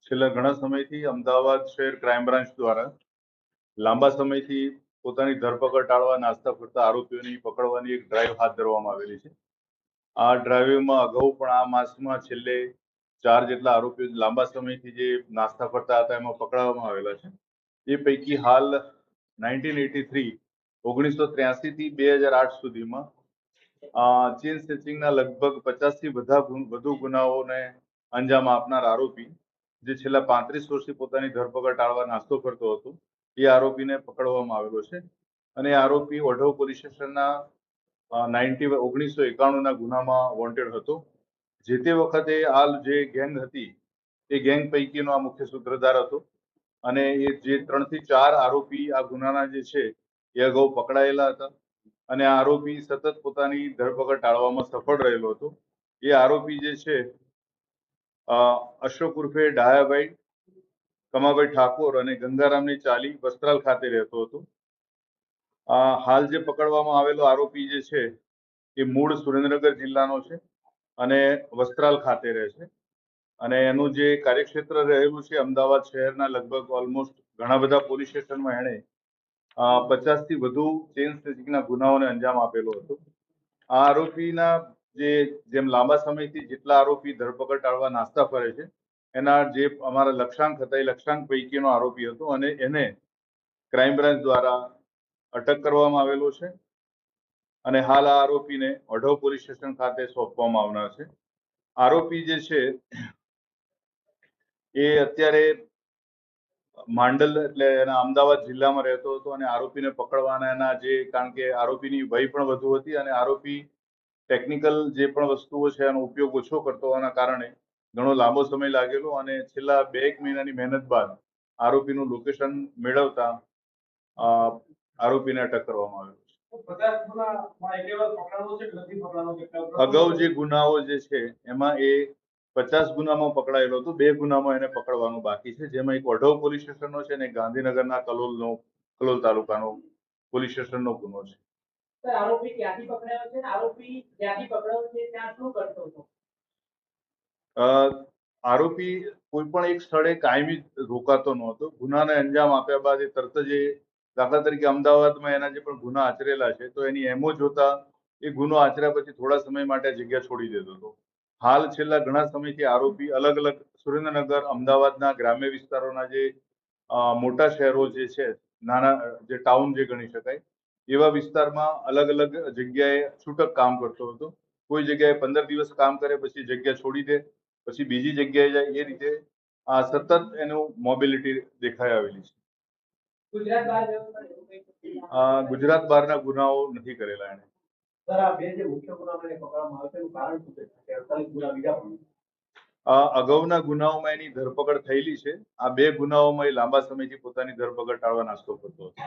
છેલ્લા ઘણા સમયથી અમદાવાદ શહેર ક્રાઇમ બ્રાન્ચ દ્વારા લાંબા સમયથી પોતાની ધરપકડ ટાળવા નાસ્તા ફરતા આરોપીઓની પકડવાની એક ડ્રાઈવ હાથ ધરવામાં આવેલી છે. આ ડ્રાઈવમાં અગાઉ પણ આ માસમાં છેલ્લે 4 જેટલા આરોપીઓ લાંબા સમયથી જે નાસ્તા ફરતા હતા એમાં પકડવામાં આવેલા છે. એ પૈકી હાલ 1983 થી 2008 સુધીમાં ચેન સ્નેચિંગના લગભગ 50 થી વધુ ગુનાઓને અંજામ આપનાર આરોપી જે છેલ્લા 35 વર્ષથી પોતાની ધરપકડ ટાળવા નાસ્તો કરતો હતો એ આરોપીને પકડવામાં આવેલો છે. અને આરોપી વઢવ પોલીસ સ્ટેશનના 1991ના ગુનામાં વોન્ટેડ હતો. જે તે વખતે હાલ જે ગેંગ હતી એ ગેંગ પૈકીનો આ મુખ્ય સૂત્રધાર હતો. અને એ જે 3 થી 4 આરોપી આ ગુનાના જે છે એ અગાઉ પકડાયેલા હતા. અને આ આરોપી સતત પોતાની ધરપકડ ટાળવામાં સફળ રહેલો હતો. એ આરોપી જે છે અશોક ઉર્ફે ડાયાભાઈ કમાભાઈ ઠાકોર અને ગંગારામની ચાલી વસ્ત્રાલ ખાતે રહેતો હતો. હાલ જે પકડવામાં આવેલો આરોપી જે છે એ મૂળ સુરેન્દ્રનગર જિલ્લાનો છે અને વસ્ત્રાલ ખાતે રહે છે. અને એનું જે કાર્યક્ષેત્ર રહેલું છે અમદાવાદ શહેરના લગભગ ઓલમોસ્ટ ઘણા બધા પોલીસ સ્ટેશનમાં એણે 50 થી વધુ ચેન સ્નેચિંગના ગુનાઓને અંજામ આપેલો હતો. આ આરોપીના જેમ લાંબા સમયથી જેટલા આરોપી ધરપકડ ટાળવા નાસ્તા ફરે છે એના જે અમારા લક્ષ્યાંક હતા એ લક્ષ્યાંક પૈકીનો આરોપી હતો અને એને ક્રાઇમ બ્રાન્ચ દ્વારા અટક કરવામાં આવેલો છે. અને હાલ આ આરોપીને વઢવ પોલીસ સ્ટેશન ખાતે સોંપવામાં આવનાર છે. આરોપી જે છે એ અત્યારે માંડલ એટલે એના અમદાવાદ જિલ્લામાં રહેતો હતો અને આરોપીને પકડવાના એના કારણ કે આરોપીની વય પણ વધુ હતી અને આરોપી ટેકનિકલ જે પણ વસ્તુઓ છે એનો ઉપયોગ ઓછો કરતો હોવાના કારણે ઘણો લાંબો સમય લાગેલો અને છેલ્લા 2-1 મહિનાની મહેનત બાદ આરોપીનું લોકેશન મેળવતા આરોપીને અટક કરવામાં આવ્યો છે. અગાઉ જે ગુનાઓ જે છે એમાં એ 50 ગુનામાં પકડાયેલો હતો. 2 ગુનામાં એને પકડવાનું બાકી છે, જેમાં એક વઢવ પોલીસ સ્ટેશનનો છે અને ગાંધીનગરના કલોલ તાલુકાનો પોલીસ સ્ટેશનનો ગુનો છે. આરોપી ક્યાંથી પકડાયો છે? આરોપી જ્યાંથી પકડાયો છે ત્યાં શું કરતો હતો? આરોપી કોઈ પણ એક સ્થળે કાયમી રોકાતો નહોતો. ગુનાને અંજામ આપ્યા બાદ એ તરત જ દાખલા તરીકે અમદાવાદમાં એના જે પણ ગુના આચરેલા છે તો એની એમો જોતા એ ગુનો આચર્યા પછી થોડા સમય માટે જગ્યા છોડી દેતો હતો. હાલ છેલ્લા ઘણા સમયથી આરોપી અલગ અલગ સુરેન્દ્રનગર, અમદાવાદના ગ્રામ્ય વિસ્તારોના જે મોટા શહેરો જે છે, નાના જે ટાઉન જે ગણી શકાય એવા વિસ્તારમાં અલગ અલગ જગ્યાએ છૂટક કામ કરતો હતો. કોઈ જગ્યાએ 15 દિવસ કામ કરે પછી જગ્યા છોડી દે, પછી બીજી જગ્યાએ જાય, એ રીતે સતત એનું મોબિલિટી દેખાઈ આવેલી છે. ગુજરાત બહારના ગુનાઓ નથી કરેલા એને. અગાઉના ગુનાઓમાં એની ધરપકડ થયેલી છે. આ 2 ગુનાઓમાં એ લાંબા સમયથી પોતાની ધરપકડ ટાળવા નાસ્તો કરતો હતો.